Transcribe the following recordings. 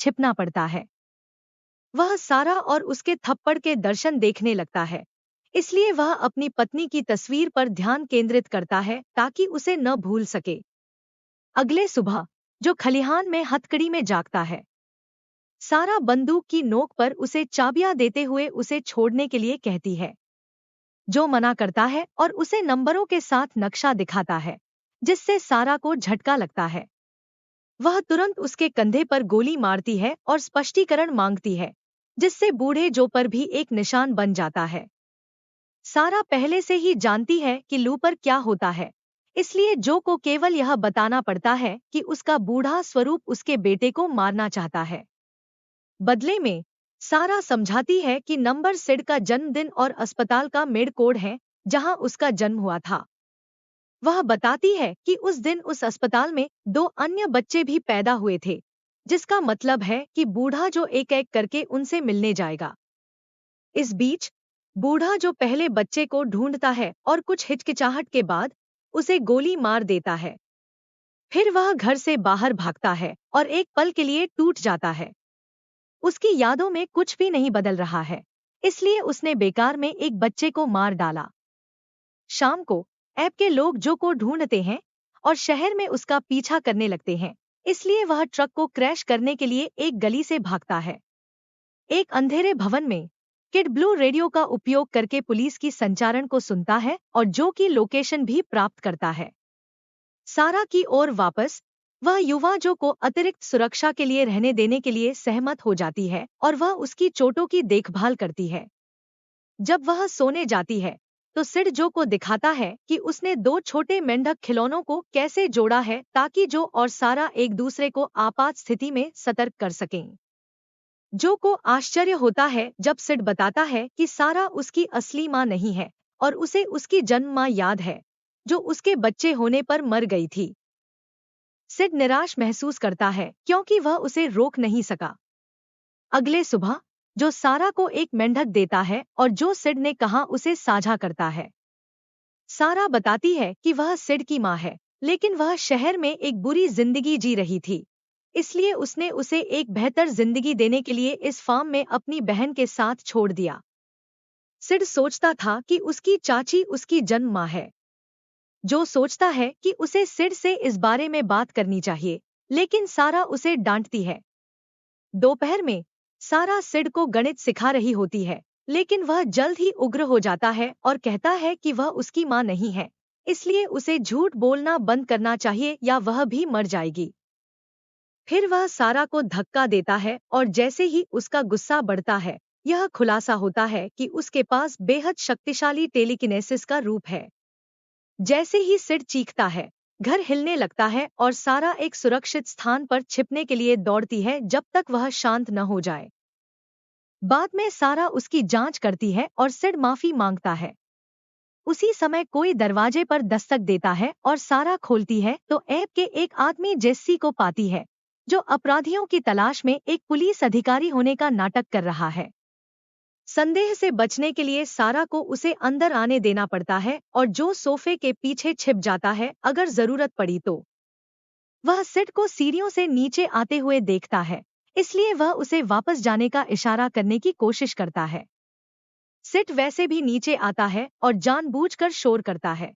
छिपना पड़ता है। वह सारा और उसके थप्पड़ के दर्शन देखने लगता है, इसलिए वह अपनी पत्नी की तस्वीर पर ध्यान केंद्रित करता है ताकि उसे न भूल सके। अगले सुबह जो खलिहान में हथकड़ी में जागता है, सारा बंदूक की नोक पर उसे चाबियां देते हुए उसे छोड़ने के लिए कहती है, जो मना करता है और उसे नंबरों के साथ नक्शा दिखाता है, जिससे सारा को झटका लगता है। वह तुरंत उसके कंधे पर गोली मारती है और स्पष्टीकरण मांगती है, जिससे बूढ़े जो पर भी एक निशान बन जाता है। सारा पहले से ही जानती है कि लू पर क्या होता है, इसलिए जो को केवल यह बताना पड़ता है कि उसका बूढ़ा स्वरूप उसके बेटे को मारना चाहता है। बदले में सारा समझाती है कि नंबर सिड का जन्मदिन और अस्पताल का मेड कोड है जहां उसका जन्म हुआ था। वह बताती है कि उस दिन उस अस्पताल में 2 अन्य बच्चे भी पैदा हुए थे, जिसका मतलब है कि बूढ़ा जो एक एक करके उनसे मिलने जाएगा। इस बीच बूढ़ा जो पहले बच्चे को ढूंढता है और कुछ हिचकिचाहट के बाद उसे गोली मार देता है। फिर वह घर से बाहर भागता है और एक पल के लिए टूट जाता है। उसकी यादों में कुछ भी नहीं बदल रहा है, इसलिए उसने बेकार में एक बच्चे को मार डाला। शाम को ऐप के लोग जो को ढूंढते हैं और शहर में उसका पीछा करने लगते हैं, इसलिए वह ट्रक को क्रैश करने के लिए एक गली से भागता है। एक अंधेरे भवन में किड ब्लू रेडियो का उपयोग करके पुलिस की संचारण को सुनता है और जो की लोकेशन भी प्राप्त करता है। सारा की ओर वापस वह युवा जो को अतिरिक्त सुरक्षा के लिए रहने देने के लिए सहमत हो जाती है और वह उसकी चोटों की देखभाल करती है। जब वह सोने जाती है तो सिड जो को दिखाता है कि उसने 2 छोटे मेंढक खिलौनों को कैसे जोड़ा है ताकि जो और सारा एक दूसरे को आपात स्थिति में सतर्क कर सकें। जो को आश्चर्य होता है जब सिड बताता है कि सारा उसकी असली मां नहीं है और उसे उसकी जन्म मां याद है, जो उसके बच्चे होने पर मर गई थी। सिड निराश महसूस करता है क्योंकि वह उसे रोक नहीं सका। अगले सुबह जो सारा को एक मेंढक देता है और जो सिड ने कहा उसे साझा करता है। सारा बताती है कि वह सिड की मां है, लेकिन वह शहर में एक बुरी जिंदगी जी रही थी, इसलिए उसने उसे एक बेहतर जिंदगी देने के लिए इस फार्म में अपनी बहन के साथ छोड़ दिया। सिड सोचता था कि उसकी चाची उसकी जन्म मां है। जो सोचता है कि उसे सिड से इस बारे में बात करनी चाहिए, लेकिन सारा उसे डांटती है। दोपहर में सारा सिड को गणित सिखा रही होती है, लेकिन वह जल्द ही उग्र हो जाता है और कहता है कि वह उसकी मां नहीं है, इसलिए उसे झूठ बोलना बंद करना चाहिए या वह भी मर जाएगी। फिर वह सारा को धक्का देता है और जैसे ही उसका गुस्सा बढ़ता है, यह खुलासा होता है कि उसके पास बेहद शक्तिशाली टेलीकिनेसिस का रूप है। जैसे ही सिड चीखता है, घर हिलने लगता है और सारा एक सुरक्षित स्थान पर छिपने के लिए दौड़ती है जब तक वह शांत न हो जाए। बाद में सारा उसकी जांच करती है और सिड माफी मांगता है। उसी समय कोई दरवाजे पर दस्तक देता है और सारा खोलती है तो ऐप के एक आदमी जेस्सी को पाती है, जो अपराधियों की तलाश में एक पुलिस अधिकारी होने का नाटक कर रहा है। संदेह से बचने के लिए सारा को उसे अंदर आने देना पड़ता है और जो सोफे के पीछे छिप जाता है अगर जरूरत पड़ी तो। वह सिड को सीढ़ियों से नीचे आते हुए देखता है, इसलिए वह उसे वापस जाने का इशारा करने की कोशिश करता है। सिड वैसे भी नीचे आता है और जानबूझकर शोर करता है।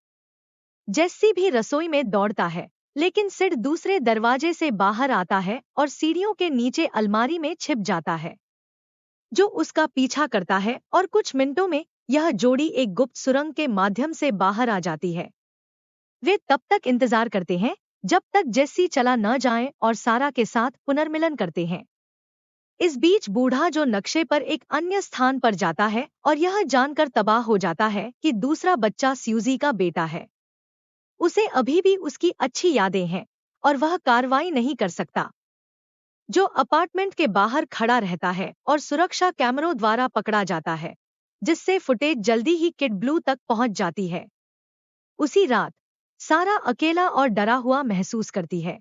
जेस्सी भी रसोई में दौड़ता है, लेकिन सिड दूसरे दरवाजे से बाहर आता है और सीढ़ियों के नीचे अलमारी में छिप जाता है। जो उसका पीछा करता है और कुछ मिनटों में यह जोड़ी एक गुप्त सुरंग के माध्यम से बाहर आ जाती है। वे तब तक इंतजार करते हैं जब तक जेस्सी चला न जाए और सारा के साथ पुनर्मिलन करते हैं। इस बीच बूढ़ा जो नक्शे पर एक अन्य स्थान पर जाता है और यह जानकर तबाह हो जाता है कि दूसरा बच्चा स्यूजी का बेटा है। उसे अभी भी उसकी अच्छी यादें हैं और वह कार्रवाई नहीं कर सकता। जो अपार्टमेंट के बाहर खड़ा रहता है और सुरक्षा कैमरों द्वारा पकड़ा जाता है, जिससे फुटेज जल्दी ही किड ब्लू तक पहुंच जाती है। उसी रात सारा अकेला और डरा हुआ महसूस करती है।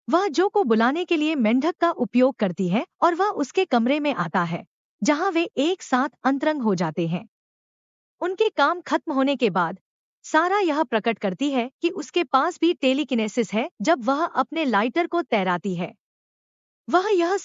वह जो को बुलाने के लिए मेंढक का उपयोग करती है और वह उसके कमरे में आता है, जहां वे एक साथ अंतरंग हो जाते हैं। उनके काम खत्म होने के बाद सारा यह प्रकट करती है कि उसके पास भी टेलीकिनेसिस है जब वह अपने लाइटर को तैराती है। वह यह